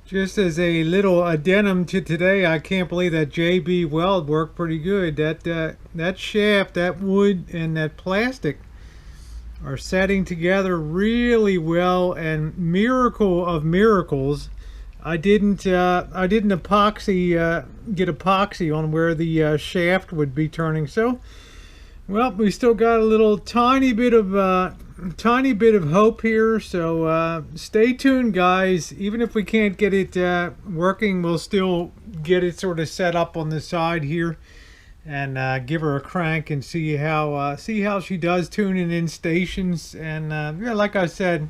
Just as a little addendum to today, I can't believe that JB Weld worked pretty good. That shaft, that wood, and that plastic are setting together really well. And miracle of miracles, I didn't get epoxy on where the shaft would be turning. So well, we still got a little tiny bit of hope here. So stay tuned, guys. Even if we can't get it working, we'll still get it sort of set up on the side here, and give her a crank and see how she does tuning in stations. And yeah, like I said,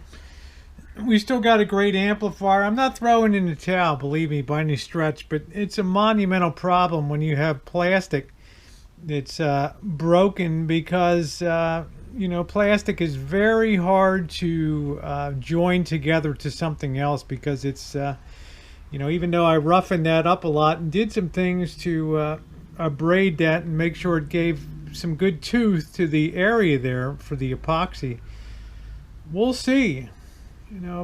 we still got a great amplifier. I'm not throwing in the towel, believe me, by any stretch, but it's a monumental problem when you have plastic it's broken because plastic is very hard to join together to something else because it's even though I roughened that up a lot and did some things to abrade that and make sure it gave some good tooth to the area there for the epoxy. We'll see,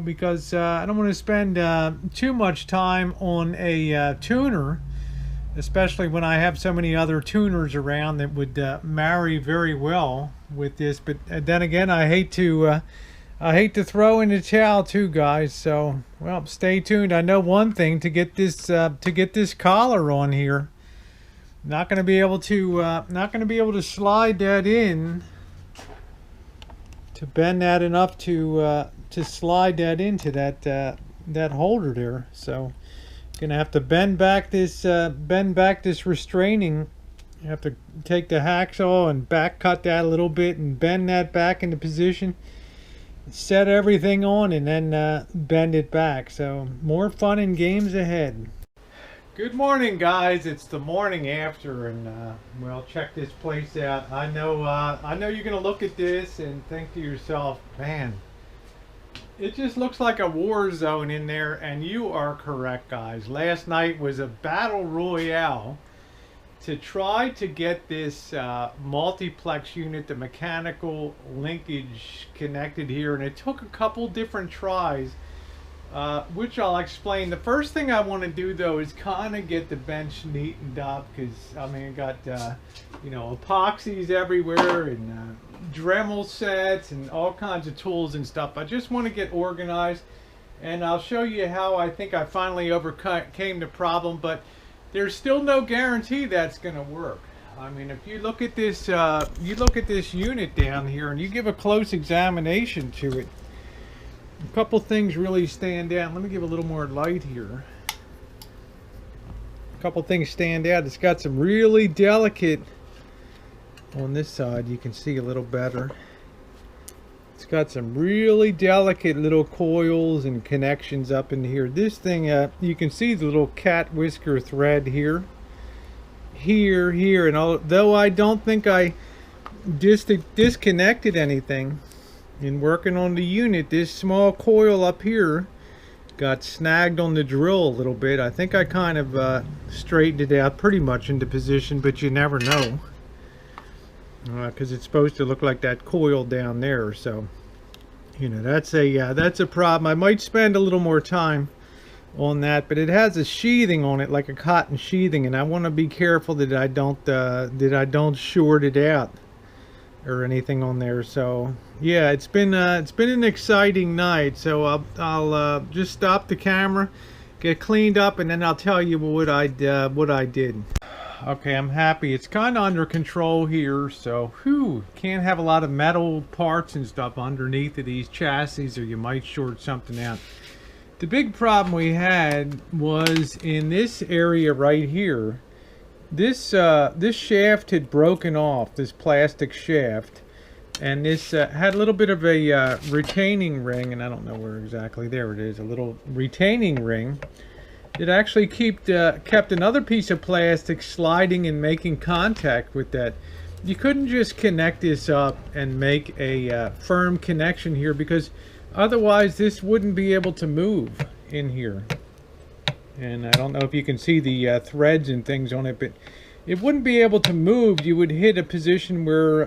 because I don't want to spend too much time on a tuner, especially when I have so many other tuners around that would marry very well with this. But then again, I hate to throw in the towel too, guys. So well, stay tuned. I know one thing: to get this collar on here, not going to be able to slide that in, to bend that enough to slide that into that holder there. So gonna have to bend back this restraining. You have to take the hacksaw and back cut that a little bit and bend that back into position, set everything on, and then bend it back. So more fun and games ahead. Good morning, guys. It's the morning after, and well, check this place out. I know you're gonna look at this and think to yourself, man, it just looks like a war zone in there, and you are correct, guys. Last night was a battle royale to try to get this multiplex unit, the mechanical linkage, connected here, and it took a couple different tries, which I'll explain. The first thing I want to do, though, is kind of get the bench neatened up, because I mean, I got epoxies everywhere and Dremel sets and all kinds of tools and stuff. I just want to get organized, and I'll show you how I think I finally overcame the problem. But there's still no guarantee that's going to work. I mean, if you look at this, unit down here, and you give a close examination to it, a couple things really stand out. Let me give a little more light here. A couple things stand out. It's got some really delicate, on this side you can see a little better, it's got some really delicate little coils and connections up in here. This thing, you can see the little cat whisker thread here, and although I don't think I disconnected anything in working on the unit, this small coil up here got snagged on the drill a little bit. I think I kind of straightened it out pretty much into position, but you never know, because it's supposed to look like that coil down there. So that's a problem. I might spend a little more time on that, but it has a sheathing on it, like a cotton sheathing, and I want to be careful that I don't short it out or anything on there. So yeah, it's been an exciting night. So I'll just stop the camera, get cleaned up, and then I'll tell you what I did. Okay, I'm happy. It's kind of under control here, so can't have a lot of metal parts and stuff underneath of these chassis, or you might short something out. The big problem we had was in this area right here. This shaft had broken off, this plastic shaft, and this had a little bit of a retaining ring, and I don't know where exactly. There it is, a little retaining ring. It actually kept another piece of plastic sliding and making contact with that. You couldn't just connect this up and make a firm connection here, because otherwise this wouldn't be able to move in here. And I don't know if you can see the threads and things on it, but it wouldn't be able to move. You would hit a position where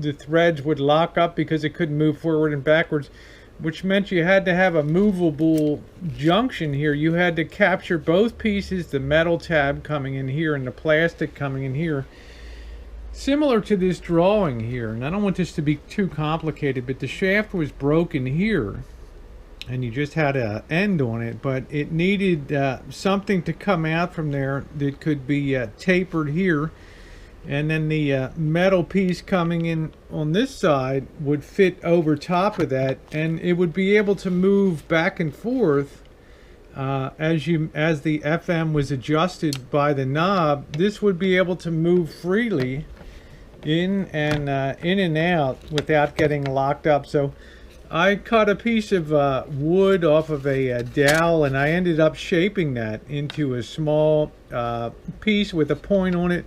the threads would lock up because it couldn't move forward and backwards. which meant you had to have a movable junction here. You had to capture both pieces, the metal tab coming in here and the plastic coming in here. Similar to this drawing here, and I don't want this to be too complicated, but the shaft was broken here and you just had an end on it, but it needed something to come out from there that could be tapered here, and then the metal piece coming in on this side would fit over top of that, and it would be able to move back and forth as the FM was adjusted by the knob. This would be able to move freely in and out without getting locked up. So I cut a piece of wood off of a dowel, and I ended up shaping that into a small piece with a point on it.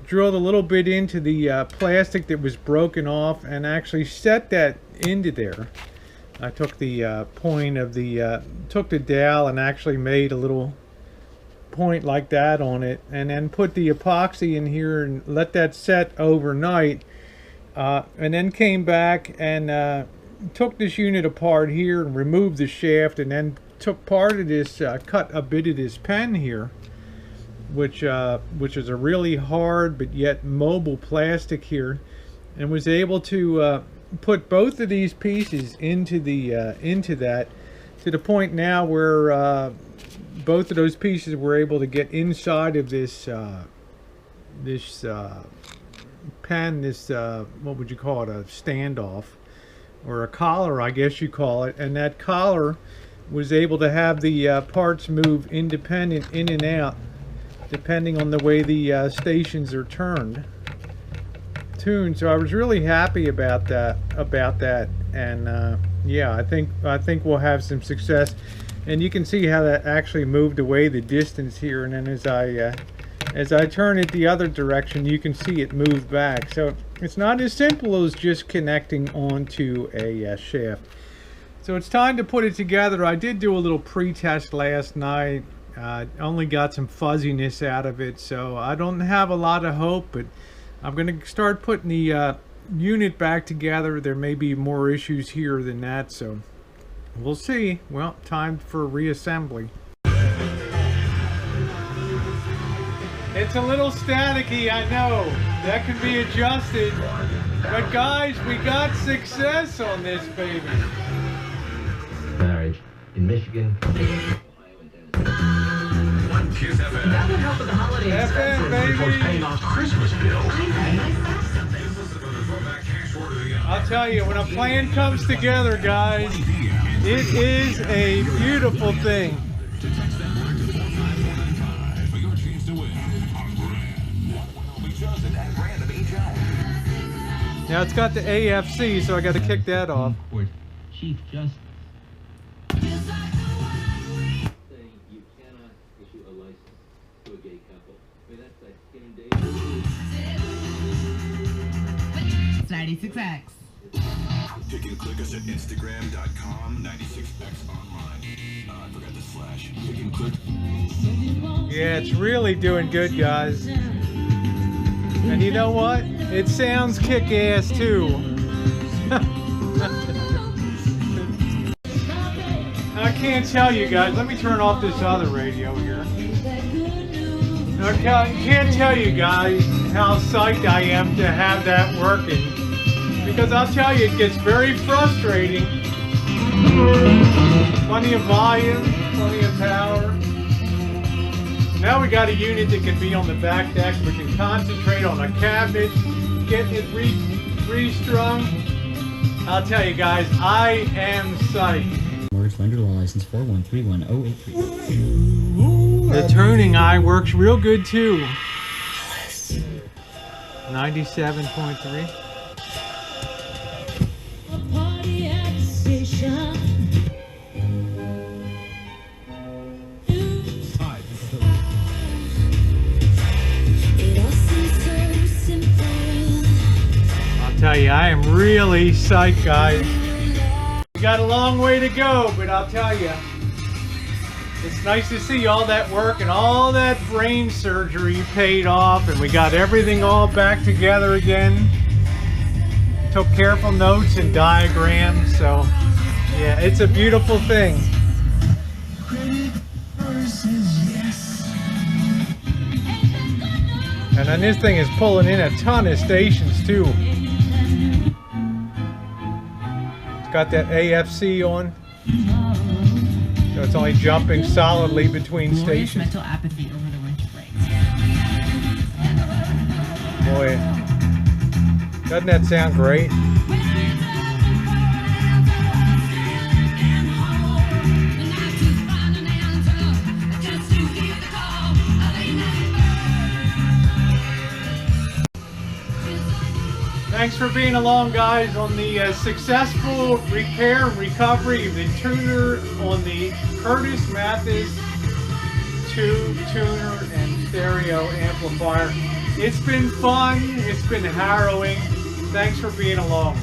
Drilled a little bit into the plastic that was broken off and actually set that into there. I took the point of the took the dowel and actually made a little point like that on it, and then put the epoxy in here and let that set overnight, and then came back and took this unit apart here and removed the shaft, and then took part of this, cut a bit of this pen here, which is a really hard but yet mobile plastic here, and was able to put both of these pieces into that, to the point now where both of those pieces were able to get inside of this pen, this what would you call it, a standoff or a collar, I guess you call it, and that collar was able to have the parts move independent in and out depending on the way the stations are tuned. So I was really happy about that, and yeah, I think we'll have some success. And you can see how that actually moved away the distance here, and then as I turn it the other direction, you can see it move back. So it's not as simple as just connecting onto a shaft. So it's time to put it together. I did do a little pre-test last night. Only got some fuzziness out of it, so I don't have a lot of hope, but I'm going to start putting the unit back together. There may be more issues here than that, so we'll see. Well, time for reassembly. It's a little staticky, I know. That can be adjusted. But guys, we got success on this baby. Marriage in Michigan. That would help with the holiday FM, baby. Paying off Christmas bills. I'll tell you, when a plan comes together, guys, it is a beautiful thing. Now it's got the AFC, so I got to kick that off. Chief Justice. You cannot issue a license to a gay couple. I mean, that's like inundated. It's 96X. You can click us at Instagram.com, 96X online. I forgot the slash. You can click. Yeah, it's really doing good, guys. And you know what? It sounds kick-ass too. I can't tell you guys. Let me turn off this other radio here. I can't tell you guys how psyched I am to have that working. Because I'll tell you, it gets very frustrating. Plenty of volume, plenty of power. Now we got a unit that can be on the back deck. We can concentrate on a cabinet, getting it restrung. I'll tell you guys, I am psyched. Mortgage lender law license 4131083. The turning eye works real good too. 97.3. Tell you, I am really psyched, guys. We got a long way to go, but I'll tell you, it's nice to see all that work and all that brain surgery paid off, and we got everything all back together again. Took careful notes and diagrams, so Yeah, it's a beautiful thing. And then this thing is pulling in a ton of stations too. It's got that AFC on. So it's only jumping solidly between Glorious stations. mental apathy over the winter breaks. Boy, doesn't that sound great? Thanks for being along, guys, on the successful repair and recovery of the tuner on the Curtis Mathis tube tuner and stereo amplifier. It's been fun. It's been harrowing. Thanks for being along.